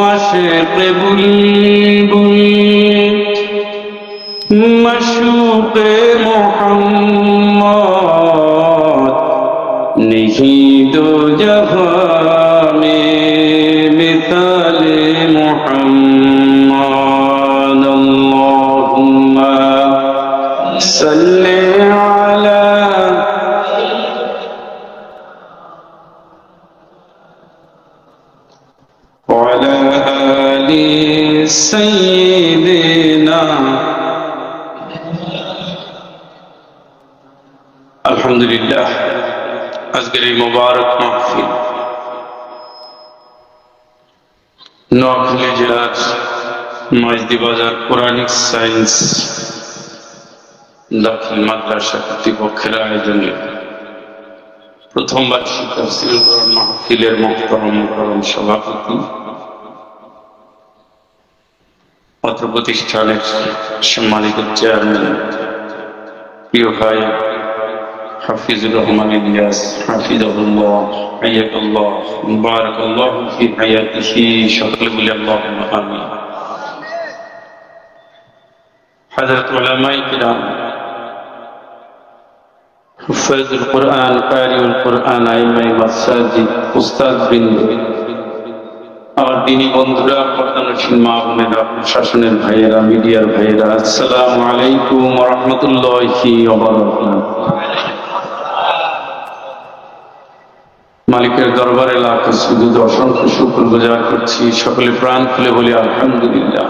आशिक़ बुलबुल मशूक़ मोहम्मद नहीं दो जहां में मिसाले मोहम्मद अल्लाहुम्मा सल्ली अला वअला आलि सय्यिदिना। अल्हम्दुलिल्लाह আজকের এই মুবারক মাহফিল নোয়াখালী জেলার মাইজদি বাজার কোরআনিক সায়েন্স দাখিল মাদ্রাসা কর্তৃপক্ষের আয়োজনে প্রথম বার্ষিক তাফসীরুল কোরআন মাহফিলের মুহতারাম সভাপতি অত্র প্রতিষ্ঠানের সম্মানিত চেয়ারম্যান প্রিয় ভাই হাফিজুর রহমান ইলিয়াস হাফিজাহুল্লাহ হাইয়াকাল্লাহ মুবারাকাল্লাহু ফি হায়াতিহি সকলে বলি আল্লাহুম্মা আমিন। হযরত উলামায়ে কিরাম হুফাজুল কুরআন কারিউল কুরআন আইমায়ে মাসাজিদ উস্তাদবৃন্দ আমার দ্বীনী বন্ধুরা পর্দানশীল মা বোনেরা প্রশাসনের ভাইয়েরা মিডিয়ার ভাইয়েরা আসসালামু আলাইকুম ওয়া রাহমাতুল্লাহি ওয়া বারাকাতুহু। মালিকের দরবারে লাখ সুজুদ অসংখ্য শুকর গুজার করছি, সকলে প্রাণ খুলে বলি আলহামদুলিল্লাহ।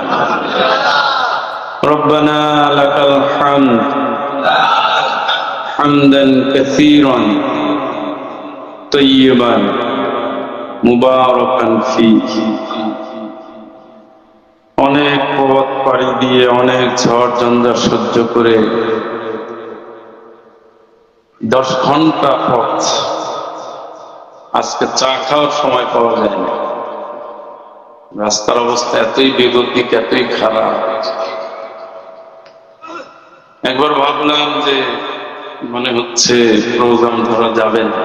রব্বানা লাকাল হামদ হামদান কাসীরান তাইয়্যিবান মুবারাকান ফীহি। অনেক পথ পাড়ি দিয়ে অনেক ঝড় ঝঞ্ঝা সহ্য করে 10 ঘন্টা পথ আজকে চা খাওয়ার সময় পাওয়া যায় না। রাস্তার অবস্থা এতই বেগতিক এতই খারাপ। একবার ভাবলাম যে মনে হচ্ছে প্রোগ্রাম ধরা যাবে না,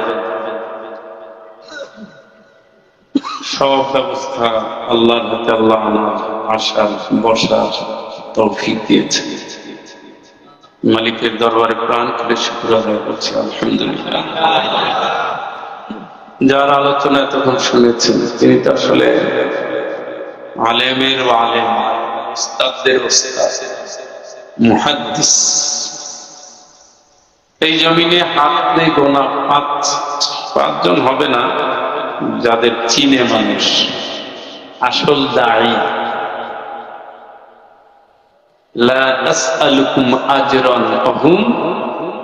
সব ব্যবস্থা আল্লাহর হাতে, আল্লাহ আমার আসার বসার তৌফিক দিয়েছে। মালিকের দরবারে প্রাণ খুলে শুকর আদায় করছি আলহামদুলিল্লাহ। যার আলোচনা এতক্ষণ শুনেছেন তিনি তো আসলে আলেমের আলেম, উস্তাদদের উস্তাদ, মুহাদ্দিস। এই জমিনে হাত নেই গোনা 5জন হবে না যাদের চিনে মানুষ আসল দায়ী। লা আসআলুকুম আজরান ওয়াহুম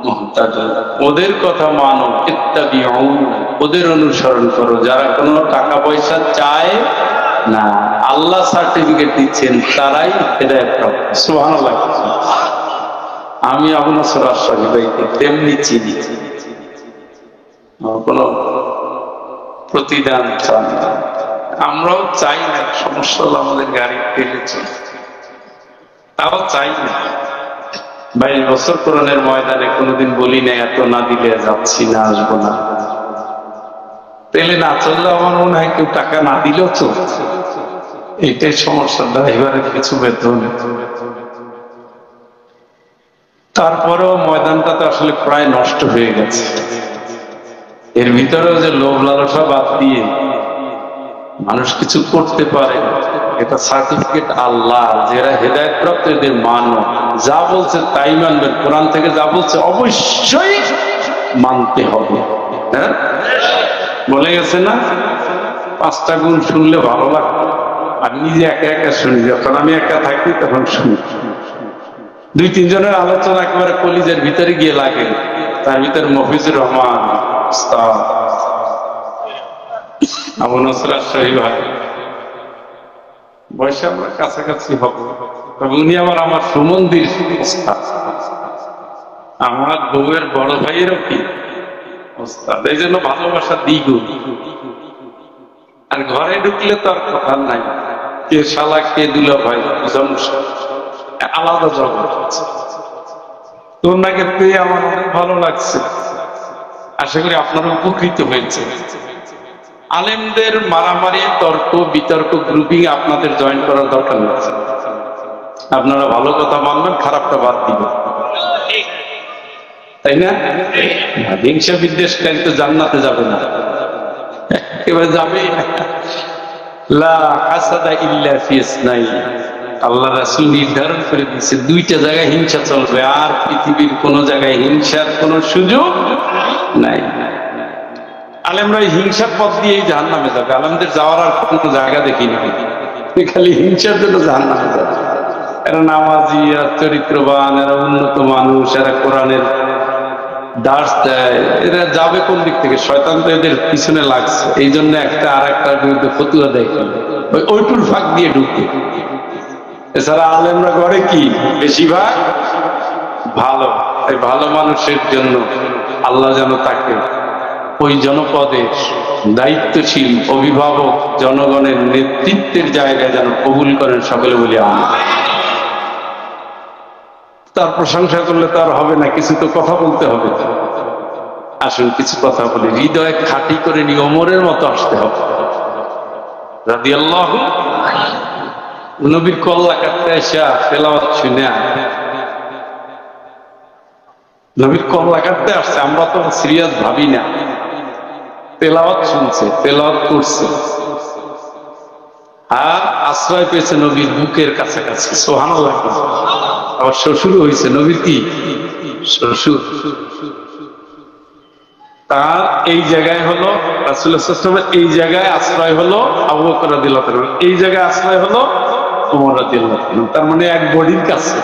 মুহতাদুন। ওদের কথা মানো, ইত্তাবিউ, ওদের অনুসরণ করো যারা কোনো টাকা পয়সা চায় না, আল্লাহ সার্টিফিকেট দিচ্ছেন, তারাই হেদায়েতপ্রাপ্ত। সুবহানাল্লাহ। আমি আবু নসর আশরাফি ভাইকে তেমনি চিনি, কোনো প্রতিদান চান না, আমরাও চাই না। সমস্যা হলো আমাদের গাড়ি তেলে চলে, তাও চাই না। 22 বছর কোরআনের ময়দানে কোনোদিন বলি না এত না দিলে যাচ্ছি না, আসবো না। তেলে না চললে আমার মনে হয় কেউ টাকা না দিলেও চলছে। এইটাই সমস্যা, ড্রাইভারের কিছু বেতন। তারপরেও ময়দানটা তো আসলে প্রায় নষ্ট হয়ে গেছে। এর ভিতরেও যে লোভ লালসা বাদ দিয়ে মানুষ কিছু করতে পারে, এটা সার্টিফিকেট আল্লাহ। যারা হেদায়েত প্রাপ্ত এদের মানো, যা বলছে তাই মানবেন। কোরআন থেকে যা বলছে অবশ্যই মানতে হবে। হ্যাঁ, বলে গেছে না 5টা গুণ শুনলে ভালো লাগতো, আর নিজে একা একা শুনি। যখন আমি একা থাকি তখন শুনি। 2-3 জনের আলোচনা একেবারে কলিজের ভিতরে গিয়ে লাগে। তার ভিতরে মফিজুর রহমান উস্তাদ, আবু নসর আশরাফি ভাই, বয়সে আমরা কাছাকাছি হব, তবে উনি আমার সুমন্দির উস্তাদ, আমার বউয়ের বড় ভাইয়েরও কি উস্তাদ। এই জন্য ভালোবাসা দ্বিগুণ। আর ঘরে ঢুকলে তো আর কথা নাই, কে শালা কে দুলা ভাই, আলাদা জগৎ। তোমরাকে পেয়ে আমার অনেক ভালো লাগছে। আশা করি আপনারা উপকৃত হয়েছে। আলেমদের মারামারি, তর্ক বিতর্ক, গ্রুপিং আপনাদের জয়েন করার দরকার নেই। আপনারা ভালো কথা মানবেন, খারাপটা বাদ দিবেন, তাই না? হিংসা বিদ্বেষকারী তো জান্নাতে যাবে না, এবার যাবে লা হাসাদা ইল্লা ফি ইসনাইন। আল্লাহ রাসূল নির্ধারণ করে দিয়েছে দুইটা জায়গায় হিংসা চলবে, আর পৃথিবীর কোন জায়গায় হিংসার কোন সুযোগ নাই। আলেমরা হিংসার পথ দিয়েই জাহান্নামে যাবে। আলেমদের যাওয়ার আর কোনো জায়গা দেখি না, খালি হিংসার জন্য জাহান্নামে যাবে। এরা নামাজি, আর চরিত্রবান, এরা উন্নত মানুষ, এরা কোরআনের দার্স দেয়, এরা যাবে কোন দিক থেকে? শয়তান তো এদের পিছনে লাগছে, এই জন্য একটা আর একটার বিরুদ্ধে ফতুয়া দেয়, ওইটুর ফাঁক দিয়ে ঢুকে। এছাড়া আলেমরা করে কি? বেশিরভাগ ভালো। এই ভালো মানুষের জন্য আল্লাহ যেন তাকে ওই জনপদের দায়িত্বশীল অভিভাবক, জনগণের নেতৃত্বের জায়গায় যেন কবুল করেন, সকলে বলি আমিন। তার প্রশংসা করলে তার হবে না, কিছু তো কথা বলতে হবে। আসুন কিছু কথা বলি, হৃদয় খাঁটি করে নি, ওমরের মতো আসতে হবে রাদিয়াল্লাহু। নবীর কল্লা কাটতে আসা তেলাওয়াত শুনে, নবীর কল্লা কাটতে আসছে, আমরা তো সিরিয়াস ভাবি না, তেলাওয়াত শুনছে, তেলাওয়াত করছে, আর আশ্রয় পেয়েছে নবীর বুকের কাছাকাছি। সুবহানাল্লাহ। আবার শ্বশুর হয়েছে, নবীর কি শ্বশুর। তার এই জায়গায় হলো রাসূলুল্লাহ সাল্লাল্লাহু আলাইহি ওয়াসাল্লামের, এই জায়গায় আশ্রয় হলো আবু বকর রাদিয়াল্লাহু তাআলা, এই জায়গায় আশ্রয় হলো ওমর রাদিয়াল্লাহু তাআলা। তার মানে এক বডির কাছে।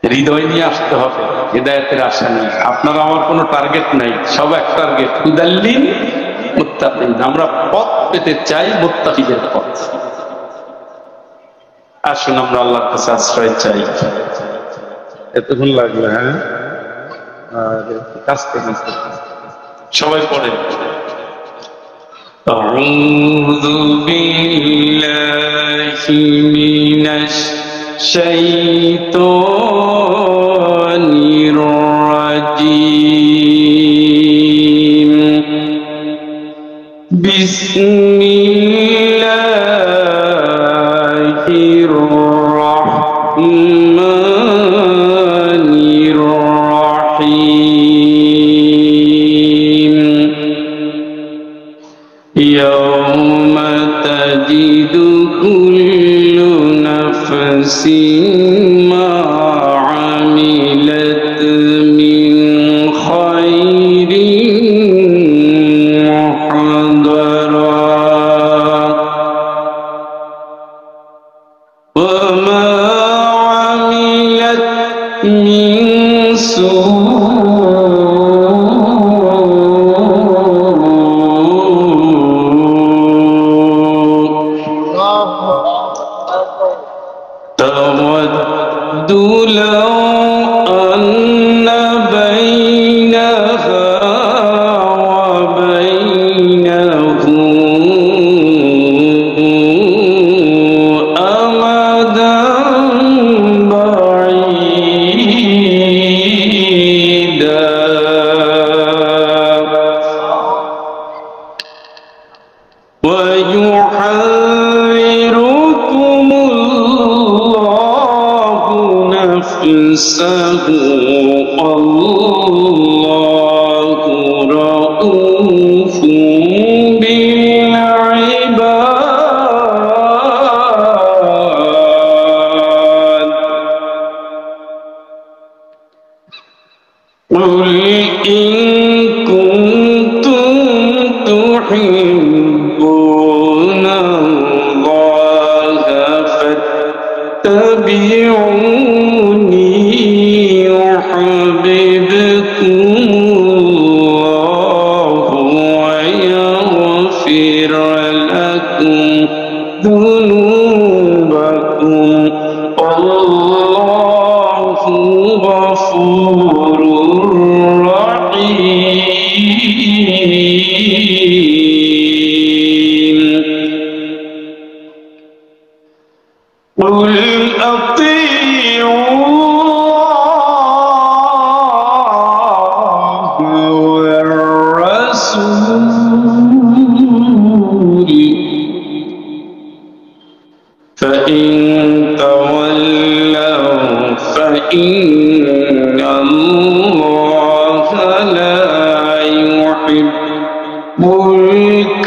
হৃদয় নিয়ে আসতে হবে, হিদায়াতের আশা নেই। আপনার আমার কোনো টার্গেট নাই, সব এক টার্গেট, হুদাল্লিল মুত্তাকিন। আমরা পথ পেতে চাই, মুত্তাকিদের পথ। আসুন আমরা আল্লাহর কাছে আশ্রয় চাই। এতক্ষণ লাগলো? হ্যাঁ, কাজ করুন, সবাই পড়েন। আউযু বিল্লাহি মিনাশ শাইতানির রাজীম। বিসমিল্লাহির রাহমানির রাহিম। ইয়াওমা তাজিদু কুল্লু নাফসিন মা আমিলাত মিন খায়রিন মুহদারা ওয়া মা আমিলাত মিন تود لو أن بينها وبينه أمدا بعيدا ويحذركم الله نفسه والله رؤوف بالعباد قل إن كنتم تحبون الله فاتبعوني يحببكم الله ويغفر لكم ذنوبكم والله غفور رحيم. قل أطيعوا الله والرسول ইন্নাল্লাহা লা ইউহিব্বুল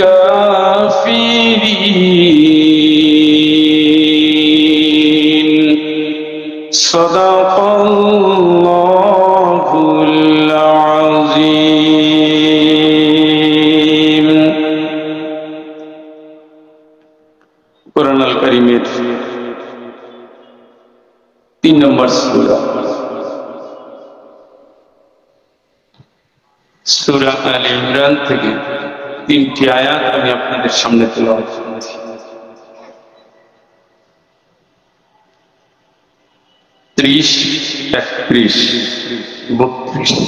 কাফিরিন। সাদাকাল্লাহুল আযীম। কোরআন আল কারীমের 3 নম্বর সূরা, সূরা আলে ইমরান থেকে 3টি আয়াত আমি আপনাদের সামনে তেলাওয়াত করছি। 30, 31, 32।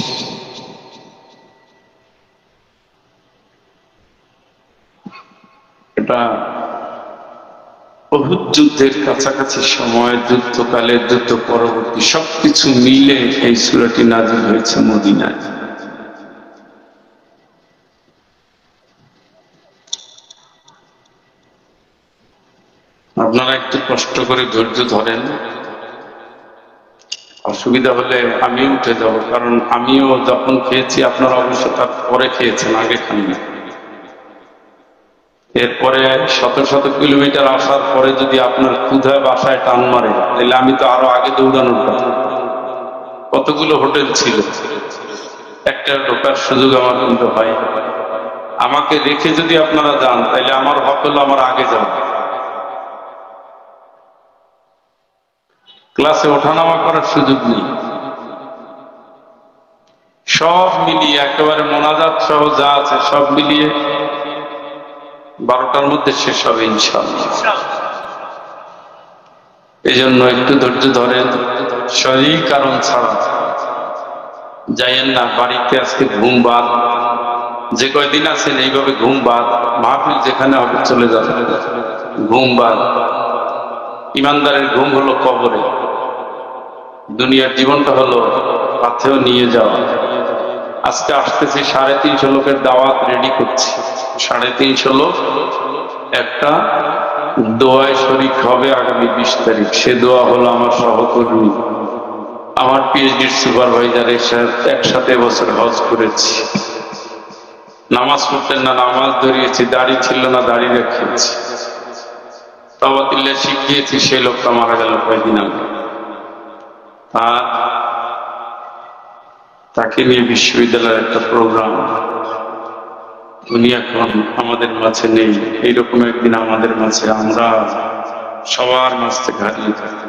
এটা উহুদ যুদ্ধের কাছাকাছি সময়, যুদ্ধকালে, যুদ্ধ পরবর্তী সবকিছু মিলে এই সূরাটি নাযিল হয়েছে মদিনায়। আপনারা একটু কষ্ট করে ধৈর্য ধরেন, অসুবিধা হলে আমি উঠে যাব, কারণ আমিও যখন খেয়েছি আপনারা অবশ্য তার পরে খেয়েছেন, আগে খাননি। এরপরে শত শত কিলোমিটার আসার পরে যদি আপনার ক্ষুধায় বাসায় টান মারে, তাহলে আমি তো আরো আগে দৌড়ানোর কথা। কতগুলো হোটেল ছিল, একটা ঢোকার সুযোগ আমার কিন্তু হয়। আমাকে রেখে যদি আপনারা যান, তাহলে আমার হক হলো আমার আগে যান। ক্লাসে ওঠানামা করার সুযোগ নেই। সব মিলিয়ে একেবারে মোনাজাত সহ যা আছে সব মিলিয়ে 12টার মধ্যে শেষ হবে ইনশাআল্লাহ। এই জন্য একটু ধৈর্য ধরেন, শরীর কারণ ছাড়া যাইয়েন না। বাড়িতে আজকে ঘুম বাদ, যে কয়দিন আছেন এইভাবে ঘুম বাদ, মাহফিল যেখানে হবে চলে যাবে, ঘুম বাদ। ইমানদারের ঘুম হলো কবরে, দুনিয়ার জীবনটা হলো পাথেও নিয়ে যাওয়া। আজকে আসতেছি 350 লোকের দাওয়াত রেডি করছি। 350 লোক একটা দোয়ায় শরীক হবে আগামী 20 তারিখ। সে দোয়া হলো আমার সহকর্মী, আমার পিএইচডির সুপারভাইজারের সাথে একসাথে বছর হজ করেছি। নামাজ পড়তেন না, নামাজ ধরিয়েছি। দাড়ি ছিল না, দাড়ি রেখেছি। তাওবাতিল্লাহ শিখিয়েছি, সেই লোকটা মারা গেল কয়েকদিন আগে। আর তাকে নিয়ে বিশ্ববিদ্যালয়ের একটা প্রোগ্রাম, উনি এখন আমাদের মাঝে নেই। এইরকম একদিন আমাদের মাঝে আমরা সবার মাঝ থেকে হারিয়ে থাকি।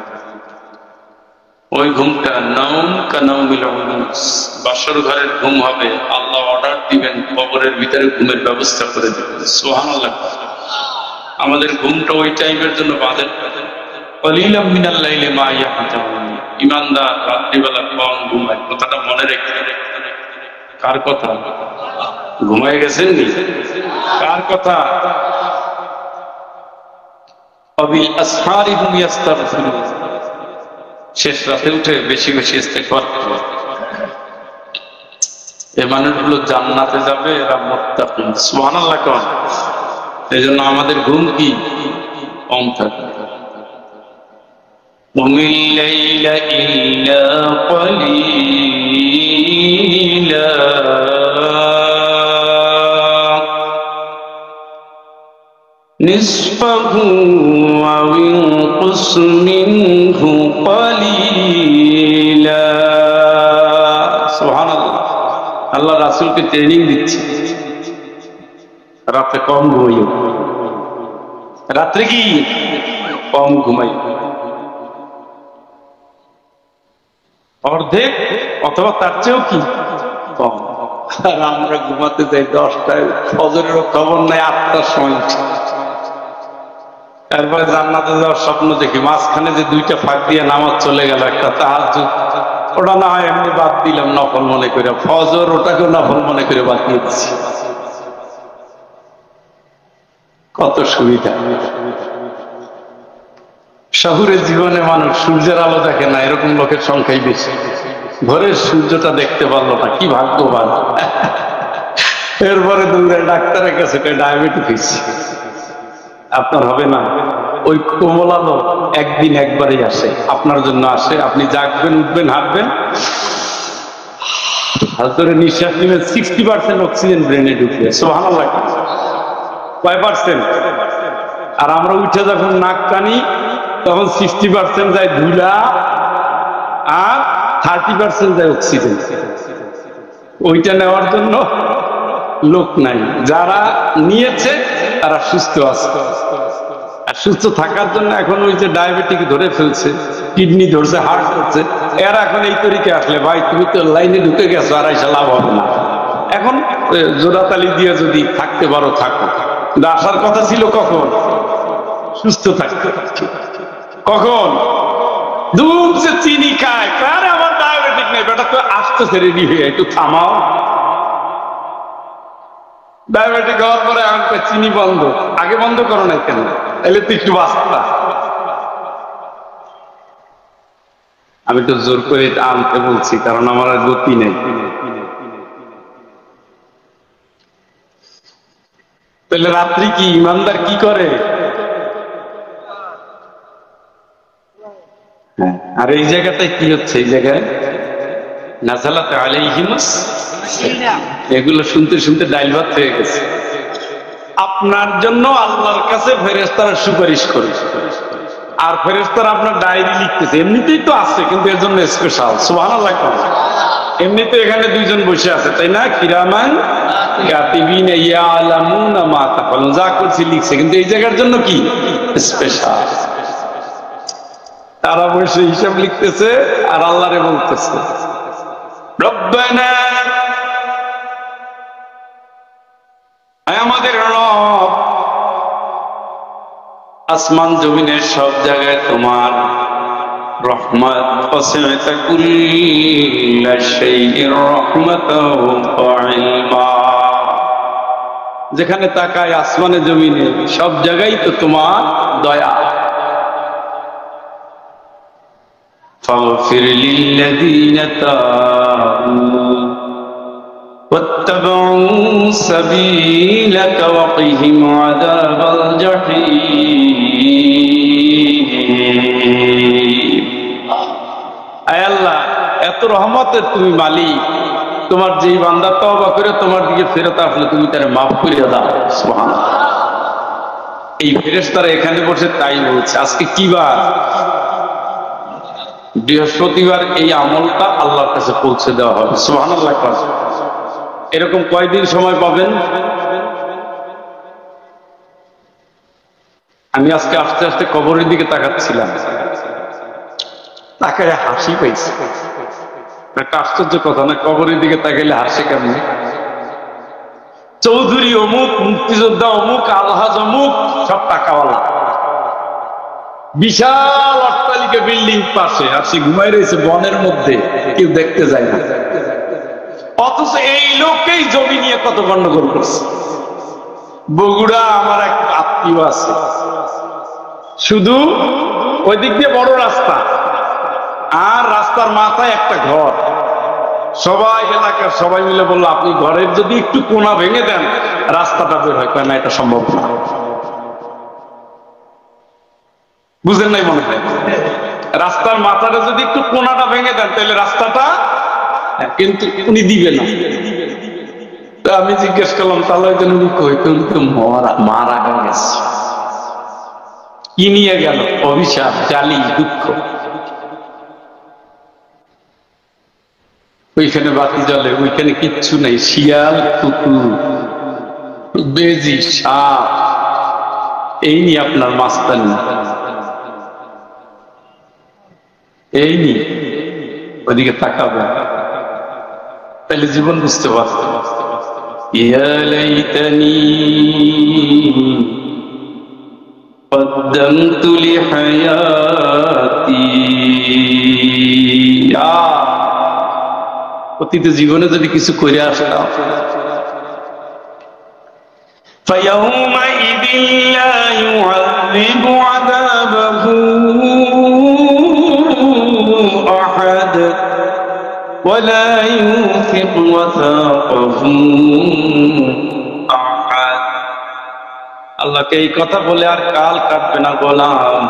ওই ঘুমটা নাউম কানাউমিল উনুস, বাসর ঘরের ঘুম হবে। আল্লাহ অর্ডার দিবেন, কবরের ভিতরে ঘুমের ব্যবস্থা করে দিবেন। সুবহানাল্লাহ। আমাদের ঘুমটা ওই টাইমের জন্য বাঁধেন। কলিলাম মিনাল লাইলি মা ইয়াহজাউন, ইমানদার রাত্রিবেলা কম ঘুমায়। কথাটা মনে রেখে। কার কথা? ঘুমায় গেছেন নি? কার কথা? আবিল আসহারি হুম ইস্তাগফিরুন, শেষ রাতে উঠে বেশি বেশি ইস্তেগফার করবে। এই মানুষগুলো জান্নাতে যাবে, এরা মুত্তাকিন। সুবহানাল্লাহ। কোন এই জন্য আমাদের ঘুম কি কম থাকে। কুমিল লাইলা ইল্লা কলিলা নিসফাহু আও ইনকুস মিনহু কলিলা। সুবহানাল্লাহ। আল্লাহ রাসূলকে ট্রেনিং দিচ্ছে, রাতে কম ঘুমাইও, রাত্রে কি কম ঘুমাইও, অর্ধেক অথবা তার চেয়েও কি কম। আর আমরা ঘুমাতে যাই 10টায়, ফজরেরও খবর নাই, 8টার সময় উঠি। এরপরে জান্নাতে যাওয়ার স্বপ্ন দেখি, মাঝখানে যে 2টা ফাঁক দিয়ে নামাজ চলে গেল, একটা তাহাজ্জুদ, ওটা না হয় এমনি বাদ দিলাম নফল মনে করে। ফজর ওটাকেও নফল মনে করে বাদ দিয়ে দিচ্ছি। কত সুবিধা। শহুরে জীবনে মানুষ সূর্যের আলো দেখে না, এরকম লোকের সংখ্যাই বেশি। ভোরের সূর্যটা দেখতে পারলো না, কি ভাগ্যবান। এরপরে দৌড়ে ডাক্তারের কাছে, ডায়াবেটিস। আপনার হবে না? ওই কোমলানো একদিন একবারই আসে, আপনার জন্য আসে। আপনি জাগবেন, উঠবেন, হাঁটবেন, ধরে নিঃশ্বাস নেবেন, 60% অক্সিজেন ব্রেনে ঢুকবে। সুবহানাল্লাহ। কয় পার্সেন্ট? আর আমরা উঠে যখন নাক টানি তখন 60% যায় ধুলা আর 30% যায় অক্সিজেন। ওইটা নেওয়ার জন্য লোক নাই। যারা নিয়েছে তারা সুস্থ আছে। আর সুস্থ থাকার জন্য এখন ওই যে ডায়াবেটিক ধরে ফেলছে, কিডনি ধরছে, হার্ট ধরছে, এরা এখন এই তরিকে আসলে ভাই তুমি তো লাইনে ঢুকে গেছো, আর আইসা লাভ হবে না। এখন জোড়াতালি দিয়ে যদি থাকতে পারো থাকো। কিন্তু আসার কথা ছিল কখন? সুস্থ থাকতে। কখন? দুধ যে চিনি খায়, কার আমার ডায়াবেটিক নেই, বেটা তো আসতেছে রেডি হয়ে, একটু থামাও। ডায়াবেটিক হওয়ার পরে আমাকে চিনি বন্ধ, আগে বন্ধ করো না কেন? তাহলে তুই একটু বাঁচতা। আমি তো জোর করে আনতে বলছি, কারণ আমার আর গতি নেই। তাহলে রাত্রি কি ইমানদার কি করে? আর এই জায়গাটায় কি হচ্ছে? এই জায়গায় নাযালাত আলাইহিমুস, এগুলো শুনতে শুনতে ডাইল ভাত হয়ে গেছে। আপনার জন্য আল্লাহর কাছে ফেরেশতারা সুপারিশ করে, আর ফেরেশতারা আপনার ডায়েরি লিখতেছে। এমনিতেই তো আছে, কিন্তু এর জন্য স্পেশাল। সুবহানাল্লাহ। এমনিতে এখানে দুইজন বসে আছে, তাই না? কিরামান কাতিবিন ইয়ালামুনা মা তাফালুন, যা করছি লিখছে, কিন্তু এই জায়গার জন্য কি স্পেশাল। তারা বসে হিসাব লিখতেছে আর আল্লাহরে বলতেছে, রব্বানা, আমাদের রব, আসমান জমিনের সব জায়গায় তোমার রহমত, ওয়াসি'আত কুল্লা শাইইন রাহমাতাও ওয়া ইলমা। যেখানে তাকায় আসমানে জমিনে সব জায়গায় তো তোমার দয়া। ফাগফির লিল্লাযীনা তাবু ওয়াত্তাবাউ সাবীলাকা ওয়া কিহিম আযাবাল জাহিম। আয় আল্লাহ, এত রহমতের তুমি মালিক, তোমার যেই বান্দা তওবা করে তোমার দিকে ফেরত আসলে তুমি তারে মাফ করে দাও। সুবহানাল্লাহ। এই ফেরেশতারা এখানে বসে তাই বলছে। আজকে কি বার? বৃহস্পতিবার। এই আমলটা আল্লাহর কাছে পৌঁছে দেওয়া হবে। সুবহানাল্লাহ। এরকম কয়দিন সময় পাবেন? আমি আজকে আস্তে আস্তে কবরের দিকে তাকাচ্ছিলাম, তাকায় হাসি পাইছে। একটা আশ্চর্য কথা না? কবরের দিকে তাকাইলে হাসে কেমন? চৌধুরী অমুক, মুক্তিযোদ্ধা অমুক, আলহাজ অমুক, সব টাকাওয়ালা, বিশাল অট্টালিকা বিল্ডিং পাশে, আর সে ঘুমাই রয়েছে বনের মধ্যে, কেউ দেখতে যায় না। অথচ এই লোককেই জমি নিয়ে কত গন্ডগোল করছে। বগুড়া আমার এক আত্মীয় আছে, শুধু ওই দিক দিয়ে বড় রাস্তা, আর রাস্তার মাথায় একটা ঘর। সবাই এলাকার সবাই মিলে বললো, আপনি ঘরের যদি একটু কোনা ভেঙে দেন রাস্তাটা বের হয়। না, এটা সম্ভব না। বুঝেন নাই মনে হয়? রাস্তার মাথাটা যদি একটু কোনাটা ভেঙে দেন তাহলে রাস্তাটা, কিন্তু উনি দিবে না। আমি জিজ্ঞেস করলাম, তাহলে উনি কই? মারা গেছে। কি নিয়ে গেল? অভিশাপ, জালি, দুঃখ। ওইখানে বাতি জ্বলে, ওইখানে কিচ্ছু নেই। শিয়াল, কুকুর, বেজি, সাপ, এই নিয়ে আপনার মাস্তানি, এই নিয়ে ওইদিকে তাকাবে, তাহলে জীবন বুঝতে পারবে। ইয়া লাইতানি কদ্দামতু লিহায়াতি। অতীত জীবনে যদি কিছু করে আসতাম। فَيَوْمَئِذٍ لَا يُعَذِّبُ عَذَابَهُ أَحَدٌ وَلَا يُوثِقُ وَثَاقَهُ أَحَدٌ। আল্লাহকে এই কথা বলে আর কাল কাটবে না গোলাম,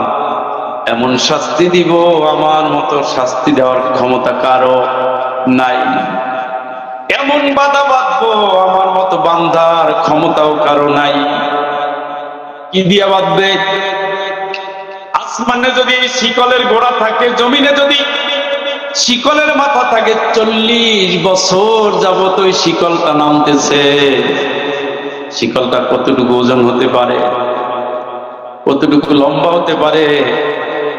এমন শাস্তি দিব আমার মতো শাস্তি দেওয়ার ক্ষমতা কারো নাই, এমন বাধা বাঁধবো আমার মতো বান্ধার ক্ষমতাও কারো নাই। কি দিয়া বাঁধবে? আসমানে যদি শিকলের গোড়া থাকে, জমিনে যদি শিকলের মাথা থাকে, 40 বছর যাবত ওই শিকলটা নামতেছে। শিকলটা কতটুকু ওজন হতে পারে, কতটুকু লম্বা হতে পারে?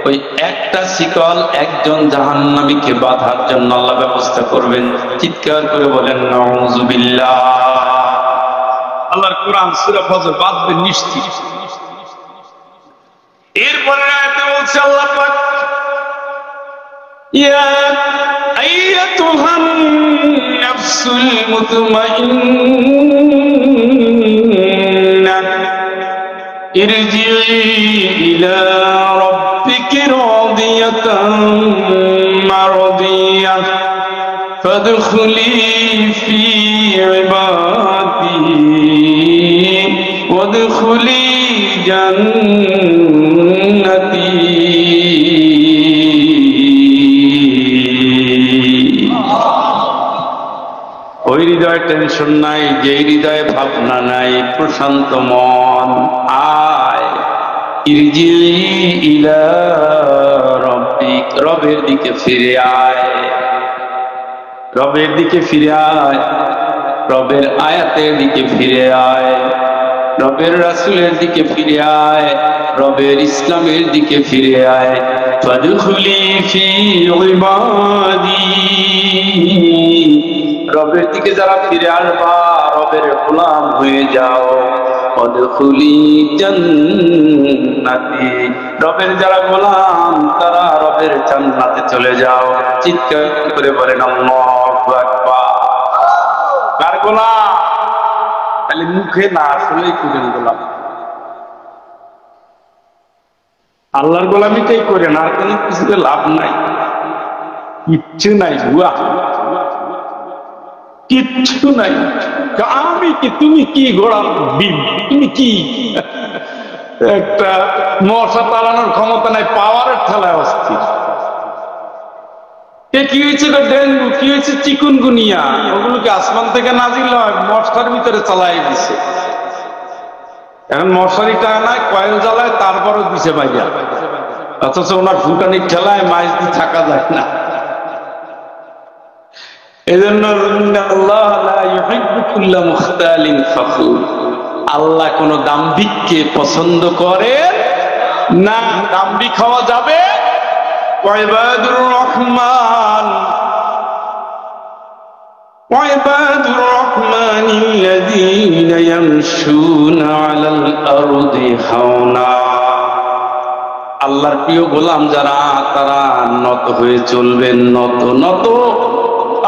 ওই একটা শিকল একজন জাহান্নামীকে বাঁধার জন্য আল্লাহ ব্যবস্থা করবেন। চিৎকার করে বলেন নাউযুবিল্লাহ। আল্লাহর কোরআন সূরা ফজর বাঁধবেন নিশ্চিত। এরপরে আয়াতে বলছে আল্লাহ পাক, ইয়া আইয়াতুহান নাফসুল মুতমাইন্নাহ ইরজিই ইলা রাব্বিকি রাদিয়াতান মারদিয়াহ ফাদখুলি ফি ইবাদি ওয়াদখুলি জান্নাতি। ওই হৃদয়ে টেনশন নাই, যে হৃদয়ে ভাবনা নাই, প্রশান্ত মন, আয় ইরজি ইলা রাব্বিক, রবের দিকে ফিরে আয়, রবের দিকে ফিরে আয়, রবের আয়াতের দিকে ফিরে আয়, রবের রাসূলের দিকে ফিরে আয়, রবের ইসলামের দিকে ফিরে আয়। ফাদখুলি ফি ইবাদি, রবের দিকে যারা ফিরে আসবা রবের গোলাম হয়ে যাও। ওয়াদখুলি জান্নাতি, রবের যারা গোলাম তারা রবের জান্নাতে চলে যাও। চিৎকার করে বলেন আল্লাহু আকবার। কার গোলাম? খালি মুখে না, আসলেই করেন গোলাম। আল্লাহর গোলামিটাই করেন, আর কোনো কিছুতে লাভ নাই, কিচ্ছু নাই, ভুয়া কিচ্ছু নাই। আমি কি, তুমি কি, গোড়ার ডিম, তুমি কি? একটা মশা তাড়ানোর ক্ষমতা নাই, পাওয়ারের ঠেলায় অস্থির। কি হয়েছে? ডেঙ্গু, কি হয়েছে? চিকুনগুনিয়া, ওগুলোকে আসমান থেকে নাজিল হয়, মশার ভিতরে চালাই দিছে। এখন মশারিটা নাই, কয়েল জ্বালায়, তারপরও দিছে বাইরা, অথচ ওনার ফুটানির ঠেলায় মাছ দিয়ে থাকা যায় না। এজন্য আল্লাহ কোন দাম্ভিককে পছন্দ করে না। দাম্ভিক হওয়া যাবে? ওয়াইবাদুর রহমান, ওয়াইবাদুর রহমানিল্লাযীনা ইয়ামশুনা আলাল আরদি হাওনা, আল্লাহর প্রিয় গোলাম যারা, তারা নত হয়ে চলবেন, নত নত।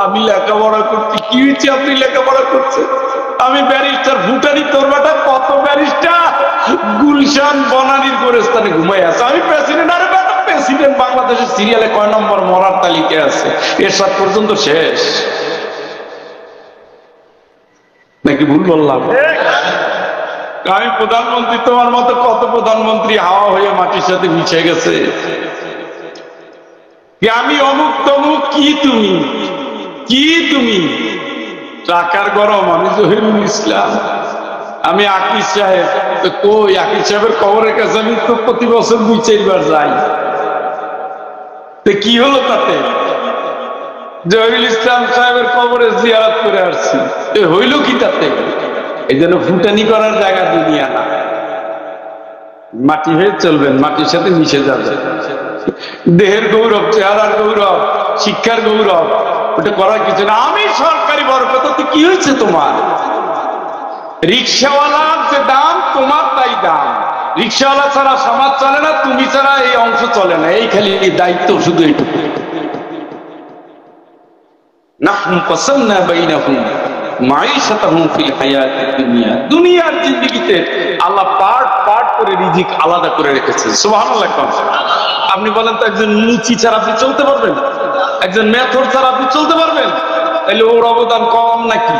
আমি লেখাপড়া করছি, কি হয়েছে? আপনি লেখাপড়া করছেন? আমি ব্যারিস্টার, ভুটানি, তোর বেটা কত ব্যারিস্টার গুলশান বনানীর গোরস্থানে ঘুমাই আছে। আমি প্রেসিডেন্ট, আরে বেটা প্রেসিডেন্ট বাংলাদেশের সিরিয়ালে কয় নম্বর মরার তালিকায় আছে? এরশাদ পর্যন্ত শেষ নাকি ভুল বললাম? আমি প্রধানমন্ত্রী, তোমার মতো কত প্রধানমন্ত্রী হাওয়া হয়ে মাটির সাথে মিশে গেছে। আমি অমুক তমুক, কি তুমি, কি তুমি? টাকার গরম। আমি জহিরুল ইসলাম, আমি আকিব সাহেব। তো কই আকিব সাহেবের কবরের কাছে আমি তো প্রতি বছর 2-4 বার যাই। তো কি হলো তাতে? জহিরুল ইসলাম সাহেবের কবরে জিয়ারত করে আসছি, হইল কি তাতে? এই জন্য ফুটানি করার জায়গা দুনিয়া না। মাটি হয়ে চলবেন, মাটির সাথে মিশে যাবেন। দেহের গৌরব, চেহারার গৌরব, শিক্ষার গৌরব, ওটা করার কিছু না। আমি সরকারি বরকত, কি হয়েছে তোমার? রিক্সাওয়ালার যে দাম, তোমার তাই দাম। রিক্সাওয়ালা ছাড়া সমাজ চলে না, তুমি ছাড়া এই অংশ চলে না। এই খালি দায়িত্ব শুধু এইটুকু। নাহনু কাসামনা বাইনাহুম মাঈশাতাহুম ফিল হায়াতিদ দুনিয়া, দুনিয়ার জিন্দেগিতে আল্লাহ পার্ট পার্ট করে রিজিক আলাদা করে রেখেছে। সুবহানাল্লাহ। আপনি বলেন তো, একজন লুচি ছাড়া আপনি চলতে পারবেন? একজন মেথর ছাড়া আপনি চলতে পারবেন? তাহলে ওর অবদান কম নাকি?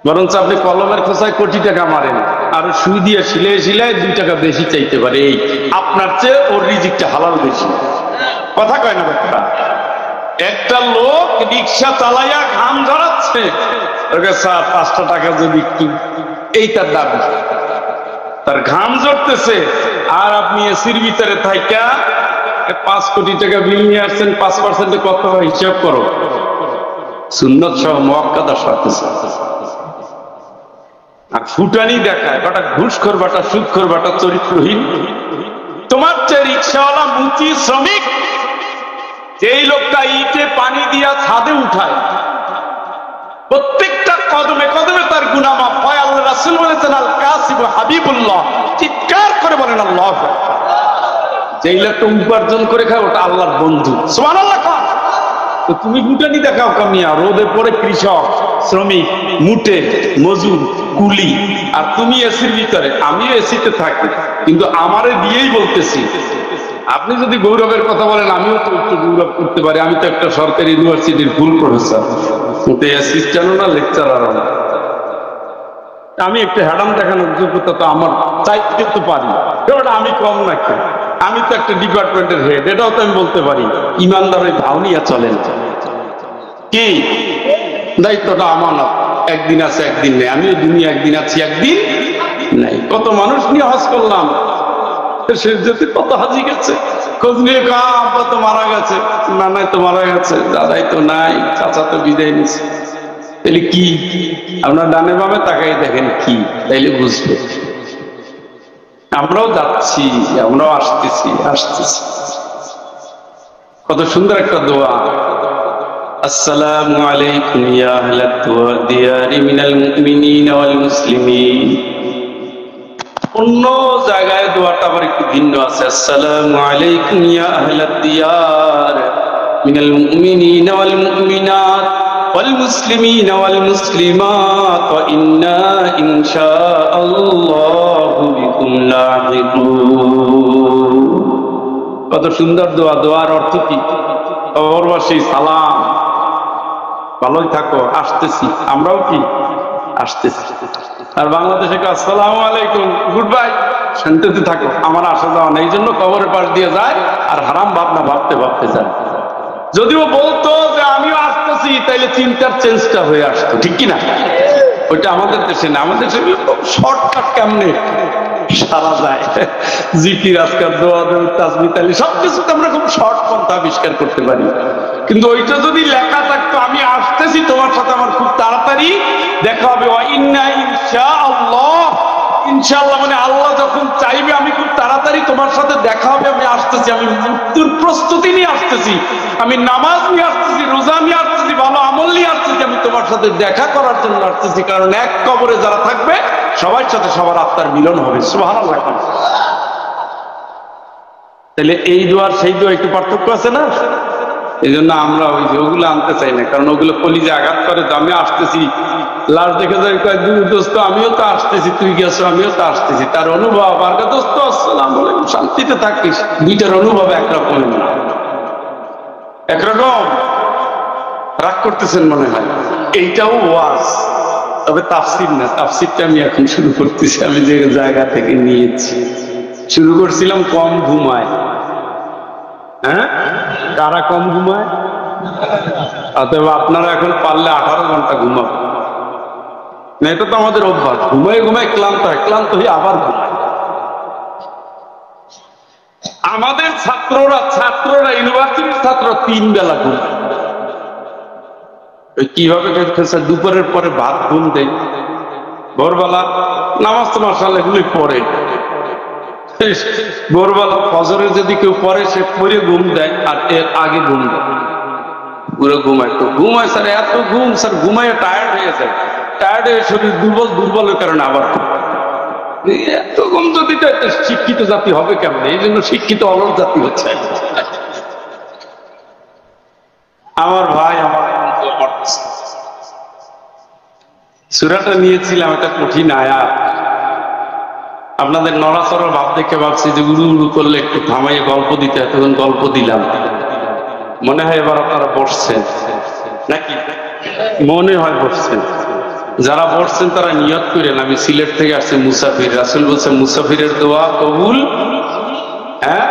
বরঞ্চ আপনি কলমের খোঁচায় কোটি টাকা মারেন, আর সুই দিয়ে সিলাই সিলাই 2 টাকা বেশি চাইতে পারে, এই আপনার চেয়ে ওর রিজিকটা হালাল বেশি। কথা কয় না ব্যাপারটা? একটা লোক রিক্সা চালাইয়া ঘাম ঝরাচ্ছে, স্যার 5টা টাকা যদি একটু, এই তার দাবি। তার ঘাম ঝরতেছে, আর আপনি এসির ভিতরে থাইকা 5 কোটি টাকা বিল নিয়ে আসছেন, 5% কত হয় হিসাব করো। সুন্নত সহ মুআক্কাদা শর্ত। আর ফুটানি দেখায়, বাটা ঘুষখোর, বাটা সুদখোর, বাটা চরিত্রহীন। তোমার চেয়ে রিক্সাওয়ালা মুচি শ্রমিক, যেই লোকটা ইটে পানি দিয়া ছাদে উঠায়, প্রত্যেকটা কদমে কদমে তার গুনাহ মাফ হয়। আল্লাহ রাসূল বলেছেন, আল কাসিব হাবিবুল্লাহ, চিৎকার করে বলেন আল্লাহু আকবার। যেই লোকটা উপার্জন করে খায়, ওটা আল্লাহর বন্ধু। সুবহানাল্লাহ। তো তুমি ফুটানি দেখাও কামিয়া, রোদে পড়ে কৃষক, শ্রমিক, মুটে, মজুর, কুলি, আর তুমি এসির ভিতরে। আমিও এসিতে থাকি, কিন্তু আমারে দিয়েই বলতেছি। আপনি যদি গৌরবের কথা বলেন, আমিও তো একটু গৌরব করতে পারি। আমি তো একটা সরকারি ইউনিভার্সিটির ফুল প্রফেসর, কিন্তু অ্যাসিস্ট্যান্টও না, লেকচারারও না। আমি একটা হ্যাডাম দেখানোর যোগ্যতা তো আমার চাইতে তো পারি, ওটা আমি কম নাকি? আমি তো একটা ডিপার্টমেন্টের হেড, এটাও তো আমি বলতে পারি। ইমানদার ওই ভাও নিয়ে চলেন, কি দায়িত্বটা আমানত। একদিন আছে একদিন নেই, আমিও দুনিয়া একদিন আছি একদিন নাই। কত মানুষ নিয়ে হজ করলাম, সে যেতে কত হাজি গেছে, খোঁজ নিয়ে আব্বা তো মারা গেছে, নানাই তো মারা গেছে, দাদাই তো নাই, চাচা তো বিদায় নিছে। তাহলে কি? আপনার ডানে বামে তাকাই দেখেন কি, তাইলে বুঝবে। আমরাও যাচ্ছি, আমরাও আসতেছি। কত সুন্দর একটা দোয়া, আসসালামু আলাইকুম ইয়া আহলাদ দিয়ারি মিনাল মুমিনিনা ওয়াল মুসলিমিন। অন্য জায়গায় দোয়াটা আবার একটু ভিন্ন আছে, আসসালামু আলাইকুম ইয়া আহলাদ দিয়ার মিনাল মুমিনিনা ওয়াল মুমিনাত ওয়াল মুসলিমিনা ওয়াল মুসলিমাত ওয়া ইন্না ইনশাআল্লাহু বিকুম লাহিকুন। কত সুন্দর দোয়া। দোয়ার অর্থ কি? কবরবাসী সালাম, ভালোই থাকো, আসতেছি। আমরাও কি আসতেছি। আর বাংলাদেশে আসসালামু আলাইকুম, গুড বাই, শান্তিতে থাকো, আমার আসা যাওয়া নেই। এই জন্য কবরের পাশ দিয়ে যায় আর হারাম ভাবনা ভাবতে ভাবতে যায়। যদিও বলতো যে আমিও আসতেছি, তাইলে চিন্তার চেঞ্জটা হয়ে আসতো, ঠিক কিনা? ওইটা আমাদের দেশে না। আমাদের দেশে শর্টকাট কেমনে সারা যায়, জিকির, আজকার, দোয়া, তাসবিহ, তাহলে সবকিছুতে আমরা খুব শর্ট পন্থা আবিষ্কার করতে পারি। কিন্তু ওইটা যদি লেখা থাকতো, আমি আসতেছি তোমার সাথে, আমার খুব তাড়াতাড়ি দেখা হবে, ইনশাআল্লাহ। ইনশাআল্লাহ মানে আল্লাহ যখন চাইবে আমি খুব তাড়াতাড়ি তোমার সাথে দেখা হবে, আমি আসতেছি, আমি মৃত্যুর প্রস্তুতি নিয়ে আসতেছি, আমি নামাজ নিয়ে আসতেছি, রোজা নিয়ে আসতেছি, ভালো আমল নিয়ে আসতেছি, আমি তোমার সাথে দেখা করার জন্য আসতেছি। কারণ এক কবরে যারা থাকবে সবার সাথে সবার আত্মার মিলন হবে। সুবহানাল্লাহ। তাহলে এই দোয়ার সেই দোয়া একটু পার্থক্য আছে না? এই জন্য আমরা ওই যে ওগুলো আনতে চাই না, কারণ ওগুলো কলিজে আঘাত করে। তো আমি আসতেছি, লাশ দেখে যাই, দোস্ত আমিও তো আসতেছি, তুই গেছো আমিও তো আসতেছি, তার অনুভব। আর দোস্ত আসসালাম আলাইকুম, শান্তিতে থাকিস, দুইটার অনুভব একরকম না। একরকম রাগ করতেছেন মনে হয়। এইটাও ওয়াজ, তবে তাফসির না। তাফসিরটা আমি এখন শুরু করতেছি, আমি যে জায়গা থেকে নিয়েছি। শুরু করছিলাম কম ঘুমায়। হ্যাঁ, কারা কম ঘুমায়? অতএব আপনারা এখন পারলে 18 ঘন্টা ঘুমাবেন। না, এটা তো আমাদের অভ্যাস, ঘুমায় ঘুমায় ক্লান্ত হয়, ক্লান্ত হয়ে আবার ঘুমায়। আমাদের ছাত্ররা ইউনিভার্সিটির ছাত্র 3 বেলা ঘুমায়। কিভাবে? দুপুরের পরে ভাত ঘুম দেয়, ভোরবেলা নামাজ তো মাশাআল্লাহ এগুলি পড়ে, ভোরবেলা ফজরে যদি কেউ পড়ে সে পড়ে ঘুম দেয়, আর এর আগে ঘুম দেয়, পুরো ঘুমায়। তো ঘুমায় স্যার, এত ঘুম স্যার, ঘুমায় টায়ার্ড হয়ে যায়, টায়ার্ড হয়ে শরীর দুর্বলের কারণে আবার এত ঘুম। যদি শিক্ষিত জাতি হবে কেমন? এই জন্য শিক্ষিত অলস জাতি হচ্ছে আমার ভাই। আমার সূরাটা নিয়েছিলাম, একটা কঠিন আয়াত। আপনাদের নড়াচড়ার ভাব দেখে ভাবছি যে উড়ু উড়ু করলে একটু থামাইয়ে গল্প দিতে, এতক্ষণ গল্প দিলাম। মনে হয় এবার আপনারা বসছেন নাকি? মনে হয় বসছেন। যারা পড়ছেন তারা নিয়ত করেন, আমি সিলেট থেকে আসছি মুসাফির, রাসূল বলছে মুসাফিরের দোয়া কবুল। হ্যাঁ,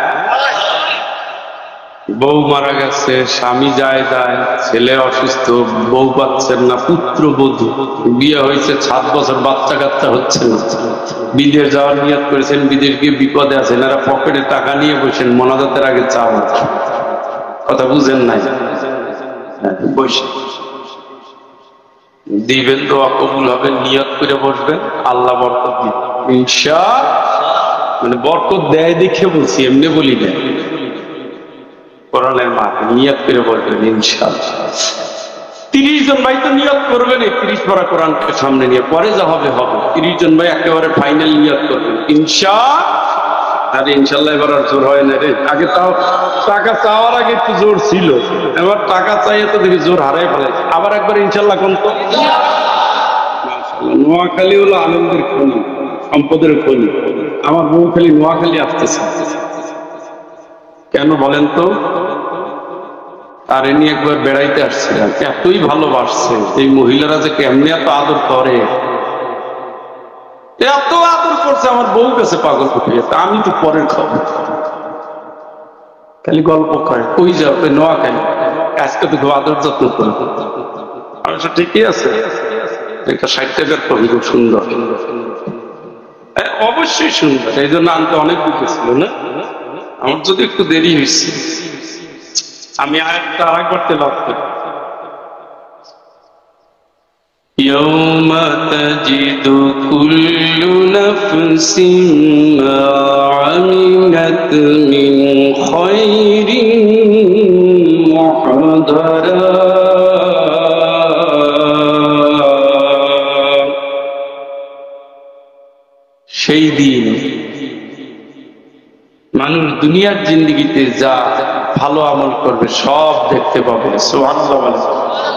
বউ মারা গেছে, স্বামী যায়, ছেলে অসুস্থ, বউ পাচ্ছেন না, পুত্র বধূ, বিয়ে হয়েছে 7 বছর, বাচ্চা কাচ্চা হচ্ছে না, বিদেশ যাওয়ার নিয়ত করেছেন, বিদেশ গিয়ে বিপদে আছেন, এরা পকেটে টাকা নিয়ে বসেন, মোনাজাতের আগে চাওয়া, কথা বুঝেন নাই? বসে দিবেন, দোয়া কবুল হবে, নিয়ত করে বসবেন, আল্লাহ বরকত দিবেন ইনশাআল্লাহ। মানে বরকত দেয় দেখে বলছি, এমনি বলি না। কোরআনের মাঠে নিয়ত করে বলবেন ইনশাআল্লাহ। 30 জন ভাই তো নিয়ত করবেন, 30 পারা কোরআনকে সামনে নিয়ে, পরে যা হবে হবে। 30 জন ভাই একেবারে ফাইনাল নিয়ত করবেন ইনশাআল্লাহ। আরে ইনশাআল্লাহ এবার আর জোর হয় না রে, আগে তাও টাকা চাওয়ার আগে একটু জোর ছিল, এবার টাকা চাইয়ে তো দেখি জোর হারাই ফেলাইছে। আবার একবার ইনশাআল্লাহ কোন তো। মাশাআল্লাহ, নোয়াখালী হলো আনন্দের খনি, সম্পদের খনি। আমার বউ খালি নোয়াখালী আসতেছে, কেন বলেন তো? আর এমনি একবার বেড়াইতে আসছিলাম, এতই ভালোবাসছে এই মহিলারা যে কেমনি এত আদর করে, এত আদর করছে, আমার বউ কাছে পাগল হয়ে গেছে। আমি তো পরের খবর, খালি গল্প করে, কই যাও? নোয়াখালী, আজকে তো খুব আদর যত্ন করে। আমি তো ঠিকই আছে, একটা 60 টাকার কবি, খুব সুন্দর, অবশ্যই সুন্দর, এই জন্য আনতে অনেক বুঝেছিল না। আমার যদি একটু দেরি হয়েছে, আমি আরেকবার তেলাওয়াত করি। يوم تجد كل نفس ما عملت من خير محضرا সেই দিন মানুষ দুনিয়ার জিন্দেগিতে যা ভালো আমল করবে সব দেখতে পাবে। সুবহানাল্লাহ।